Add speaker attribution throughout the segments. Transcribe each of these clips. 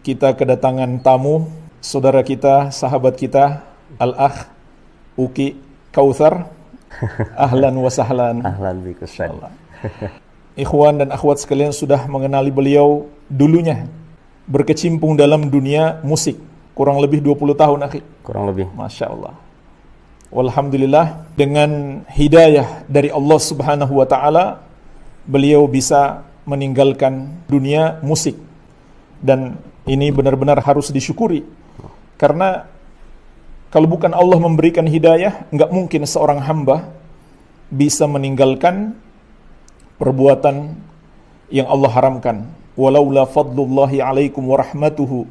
Speaker 1: kita kedatangan tamu, saudara kita, sahabat kita, Al-Akh Uki Kautsar. Ahlan wa sahlan.
Speaker 2: Ahlan bik Ustaz.
Speaker 1: Ikhwan dan akhwat sekalian sudah mengenali beliau dulunya berkecimpung dalam dunia musik. Kurang lebih 20 tahun, akhi.
Speaker 2: Kurang lebih.
Speaker 1: Masya Allah. Walhamdulillah, dengan hidayah dari Allah Subhanahu wa ta'ala, beliau bisa meninggalkan dunia musik. Dan ini benar-benar harus disyukuri. Karena kalau bukan Allah memberikan hidayah, enggak mungkin seorang hamba bisa meninggalkan perbuatan yang Allah haramkan. Walaula fadlullahi alaikum wa rahmatuhu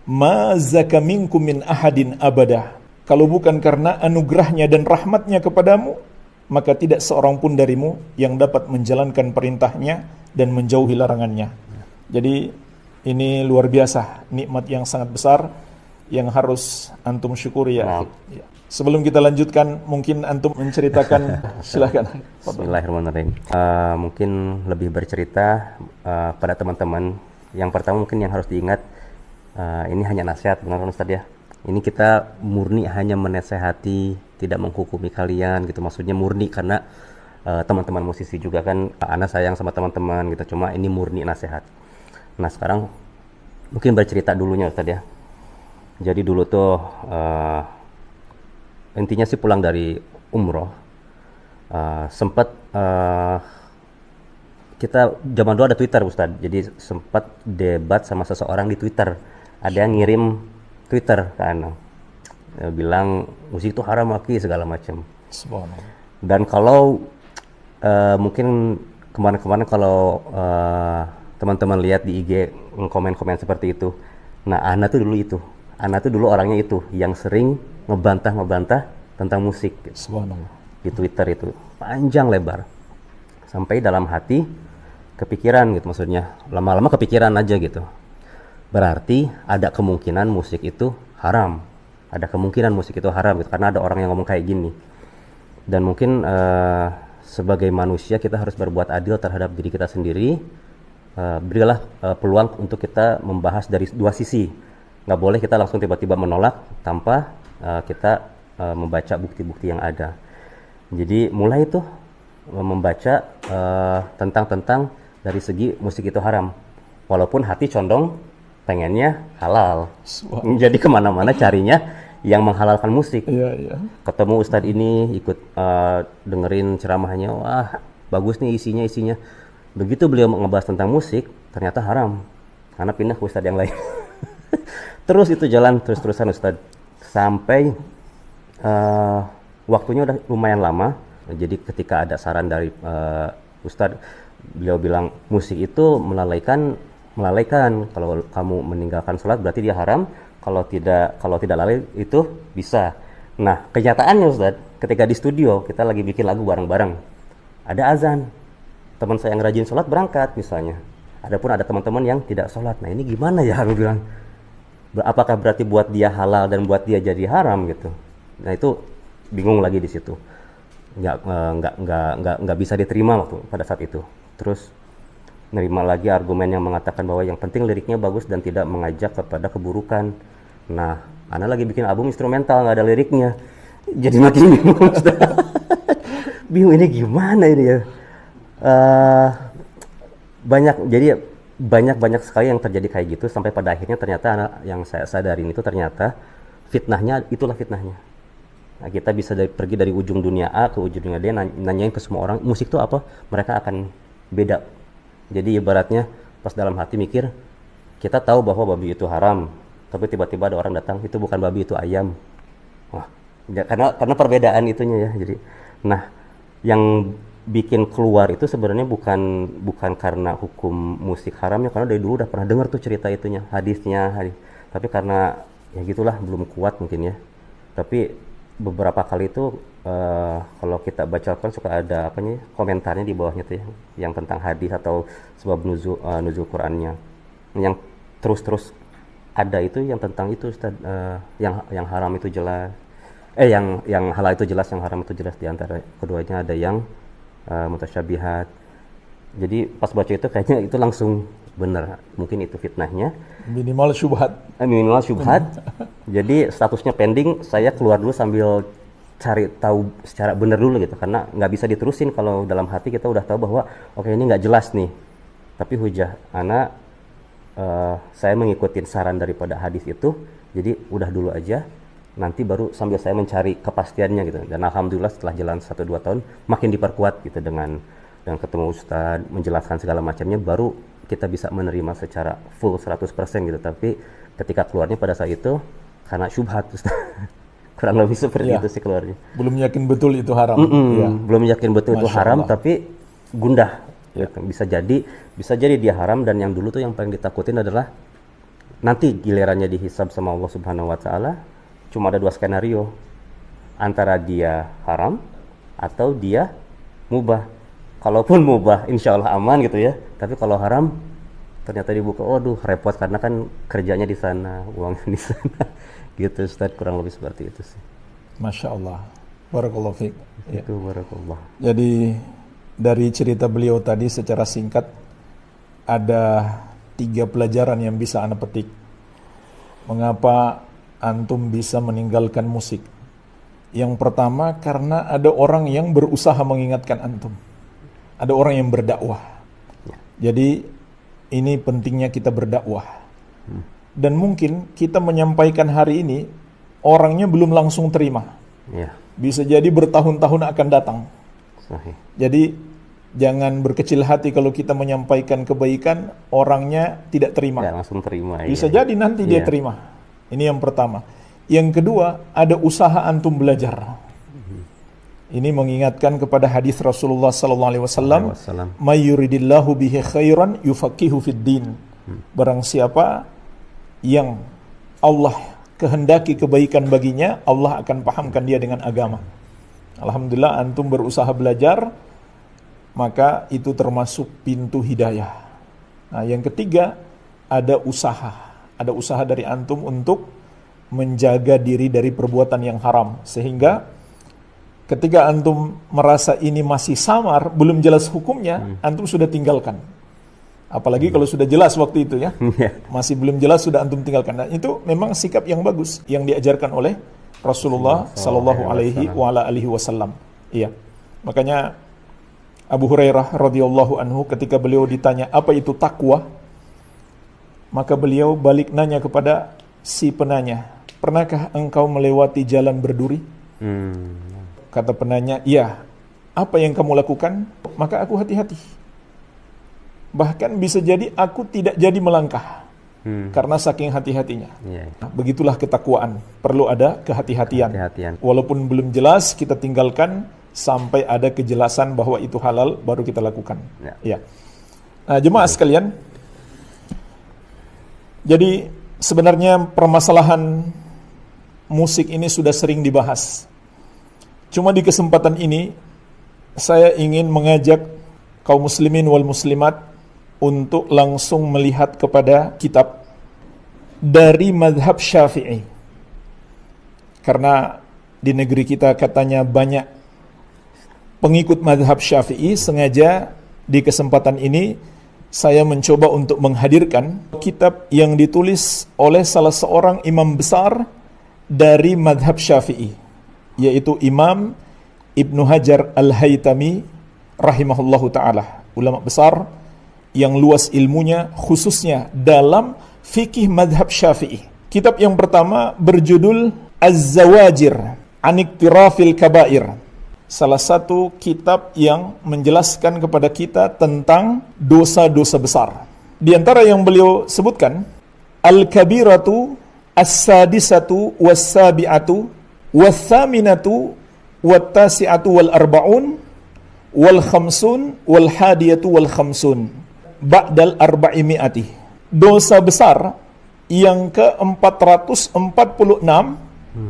Speaker 1: ma zaka minkum min ahadin abada. Kalau bukan karena anugerahnya dan rahmatnya kepadamu, maka tidak seorang pun darimu yang dapat menjalankan perintahnya dan menjauhi larangannya. Jadi ini luar biasa, nikmat yang sangat besar yang harus antum syukuri ya. Sebelum kita lanjutkan, mungkin antum menceritakan, silahkan.
Speaker 2: Bismillahirrahmanirrahim. Mungkin lebih bercerita pada teman-teman. Yang pertama mungkin yang harus diingat, ini hanya nasihat, benar Ustaz ya. Ini kita murni hanya menasehati, tidak menghukumi kalian gitu. Maksudnya murni karena teman-teman musisi juga kan, ana sayang sama teman-teman gitu. Cuma ini murni nasihat. Nah sekarang mungkin bercerita dulunya Ustaz ya. Jadi dulu tuh intinya sih pulang dari umroh, sempat kita zaman dulu ada Twitter Ustaz, jadi sempat debat sama seseorang di Twitter. Ada yang ngirim Twitter kan, bilang musik itu haram maki segala macam. Dan kalau mungkin kemarin-kemarin kalau teman-teman lihat di IG komen-komen seperti itu, nah Ana tuh dulu orangnya itu yang sering ngebantah tentang musik di Twitter itu panjang lebar sampai dalam hati kepikiran gitu, maksudnya lama-lama kepikiran aja gitu, berarti ada kemungkinan musik itu haram gitu, karena ada orang yang ngomong kayak gini. Dan mungkin sebagai manusia kita harus berbuat adil terhadap diri kita sendiri. Berilah peluang untuk kita membahas dari dua sisi. Nggak boleh kita langsung tiba-tiba menolak tanpa kita membaca bukti-bukti yang ada. Jadi mulai itu membaca tentang dari segi musik itu haram, walaupun hati condong pengennya halal. Jadi kemana-mana carinya yang menghalalkan musik. Ketemu ustadz ini, ikut dengerin ceramahnya, wah bagus nih isinya. Begitu beliau ngebahas tentang musik, ternyata haram, karena pindah ke ustadz yang lain. Terus itu jalan terus-terusan Ustadz, sampai waktunya udah lumayan lama. Jadi ketika ada saran dari Ustadz, beliau bilang musik itu melalaikan. Kalau kamu meninggalkan sholat berarti dia haram. Kalau tidak lalai itu bisa. Nah kenyataannya Ustadz, ketika di studio kita lagi bikin lagu bareng-bareng, ada azan, teman saya yang rajin sholat berangkat misalnya. Adapun ada teman-teman yang tidak sholat. Nah ini gimana ya, aku bilang. Apakah berarti buat dia halal dan buat dia jadi haram gitu? Nah itu bingung lagi di situ, nggak bisa diterima waktu pada saat itu. Terus nerima lagi argumen yang mengatakan bahwa yang penting liriknya bagus dan tidak mengajak kepada keburukan. Nah, ana lagi bikin album instrumental nggak ada liriknya, jadi makin bingung. Bingung ini gimana ini ya? Banyak sekali yang terjadi kayak gitu, sampai pada akhirnya ternyata yang saya sadarin itu ternyata itulah fitnahnya. Nah, kita bisa pergi dari ujung dunia A ke ujung dunia D, nanyain ke semua orang musik itu apa, mereka akan beda. Jadi ibaratnya pas dalam hati mikir, kita tahu bahwa babi itu haram, tapi tiba-tiba ada orang datang, itu bukan babi, itu ayam. Wah, karena perbedaan itunya ya. Jadi nah yang bikin keluar itu sebenarnya bukan karena hukum musik haramnya, karena dari dulu udah pernah dengar tuh cerita itunya, hadisnya, tapi karena ya gitulah belum kuat mungkin ya. Tapi beberapa kali itu kalau kita baca kan suka ada komentarnya di bawahnya tuh ya, yang tentang hadis atau sebab nuzul Qur'annya. Yang terus ada itu yang tentang itu Ustaz, yang haram itu jelas, yang halal itu jelas, yang haram itu jelas. Di antara keduanya ada yang mutasyabihat. Jadi pas baca itu kayaknya itu langsung benar, mungkin itu fitnahnya.
Speaker 1: Minimal syubhat.
Speaker 2: Minimal syubhat. Jadi statusnya pending, saya keluar dulu sambil cari tahu secara benar dulu gitu, karena nggak bisa diterusin kalau dalam hati kita udah tahu bahwa oke, ini nggak jelas nih. Tapi hujah anak, saya mengikuti saran daripada hadis itu, jadi udah dulu aja, nanti baru sambil saya mencari kepastiannya gitu. Dan alhamdulillah setelah jalan 1-2 tahun makin diperkuat gitu dengan ketemu ustadz, menjelaskan segala macamnya, baru kita bisa menerima secara full 100% gitu. Tapi ketika keluarnya pada saat itu karena syubhat, kurang lebih seperti itu sih keluarnya.
Speaker 1: Belum yakin betul itu haram.
Speaker 2: Belum yakin betul itu haram, tapi gundah. Gitu. Bisa jadi dia haram, dan yang dulu tuh yang paling ditakutin adalah nanti gilirannya dihisab sama Allah Subhanahu wa taala, cuma ada 2 skenario. Antara dia haram atau dia mubah. Kalaupun mubah insya Allah aman gitu ya. Tapi kalau haram ternyata dibuka, waduh repot, karena kan kerjanya di sana, uangnya di sana. Gitu Ustaz, kurang lebih seperti itu sih.
Speaker 1: Masya Allah. Barakallahu fiik.
Speaker 2: Itu barakallah.
Speaker 1: Jadi dari cerita beliau tadi secara singkat ada 3 pelajaran yang bisa Anda petik. Mengapa antum bisa meninggalkan musik? Yang pertama, karena ada orang yang berusaha mengingatkan antum. Ada orang yang berdakwah. Jadi ini pentingnya kita berdakwah. Dan mungkin kita menyampaikan hari ini, orangnya belum langsung terima. Bisa jadi bertahun-tahun akan datang.
Speaker 2: Sahih.
Speaker 1: Jadi jangan berkecil hati kalau kita menyampaikan kebaikan, orangnya tidak terima.
Speaker 2: Ya, langsung terima.
Speaker 1: Bisa jadi nanti dia terima. Ini yang pertama. Yang kedua, ada usaha antum belajar. Ini mengingatkan kepada hadis Rasulullah SAW, "May yuridillahu bihi khairan yufaqihu fid din." Barang siapa yang Allah kehendaki kebaikan baginya, Allah akan pahamkan dia dengan agama. Alhamdulillah antum berusaha belajar, maka itu termasuk pintu hidayah. Nah, yang ketiga, ada usaha. Ada usaha dari antum untuk menjaga diri dari perbuatan yang haram. Sehingga ketika antum merasa ini masih samar, belum jelas hukumnya, antum sudah tinggalkan. Apalagi kalau sudah jelas waktu itu ya. Masih belum jelas sudah antum tinggalkan. Nah, itu memang sikap yang bagus yang diajarkan oleh Rasulullah sallallahu alaihi wasallam. Iya. Makanya Abu Hurairah radhiyallahu anhu ketika beliau ditanya apa itu takwa, maka beliau balik nanya kepada si penanya, "Pernahkah engkau melewati jalan berduri?" Kata penanya, "Iya." "Apa yang kamu lakukan?" "Maka aku hati-hati. Bahkan bisa jadi aku tidak jadi melangkah." Karena saking hati-hatinya. Nah, begitulah ketakwaan. Perlu ada kehati-hatian. Walaupun belum jelas, kita tinggalkan sampai ada kejelasan bahwa itu halal, baru kita lakukan. Ya. Nah, jemaah sekalian, jadi sebenarnya permasalahan musik ini sudah sering dibahas. Cuma di kesempatan ini saya ingin mengajak kaum muslimin wal muslimat untuk langsung melihat kepada kitab dari mazhab Syafi'i. Karena di negeri kita katanya banyak pengikut mazhab Syafi'i, sengaja di kesempatan ini saya mencoba untuk menghadirkan kitab yang ditulis oleh salah seorang imam besar dari mazhab Syafi'i, yaitu Imam Ibnu Hajar Al-Haytami rahimahullahu ta'ala, ulama besar yang luas ilmunya khususnya dalam fikih madhab Syafi'i. Kitab yang pertama berjudul Az-Zawajir an Iktirafil Kabair. Salah satu kitab yang menjelaskan kepada kita tentang dosa-dosa besar. Di antara yang beliau sebutkan, Al-Kabiratu As-Sadisatu Was-Sabi'atu Was-Thaminatu Wat-Tasi'atu Wal-Arba'un Wal-Khamsun Wal-Hadiyatu Wal-Khamsun Ba'dal arba'imi'ati. Dosa besar yang ke-446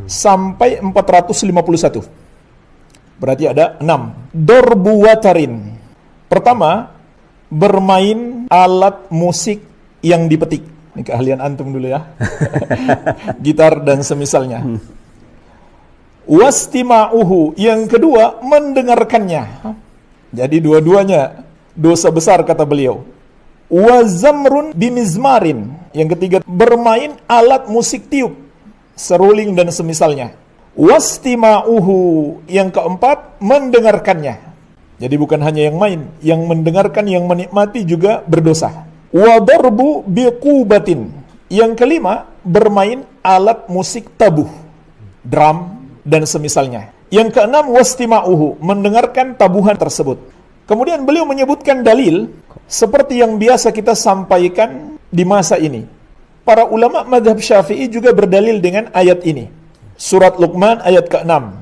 Speaker 1: sampai 451. Berarti ada 6. Dorbu watarin. Pertama, bermain alat musik yang dipetik. Ini keahlian antum dulu ya. Gitar dan semisalnya. Wastima'uhu. Yang kedua, mendengarkannya. Jadi dua-duanya dosa besar kata beliau. Wa zamrun bimizmarin. Yang ketiga, bermain alat musik tiup, seruling dan semisalnya. Wastima'uhu. Yang keempat, mendengarkannya. Jadi bukan hanya yang main, yang mendengarkan, yang menikmati juga berdosa. Wa darbu biqubatin. Yang kelima, bermain alat musik tabuh, drum dan semisalnya. Yang keenam, wastima'uhu, mendengarkan tabuhan tersebut. Kemudian beliau menyebutkan dalil seperti yang biasa kita sampaikan di masa ini. Para ulama mazhab Syafi'i juga berdalil dengan ayat ini. Surat Luqman ayat ke-6.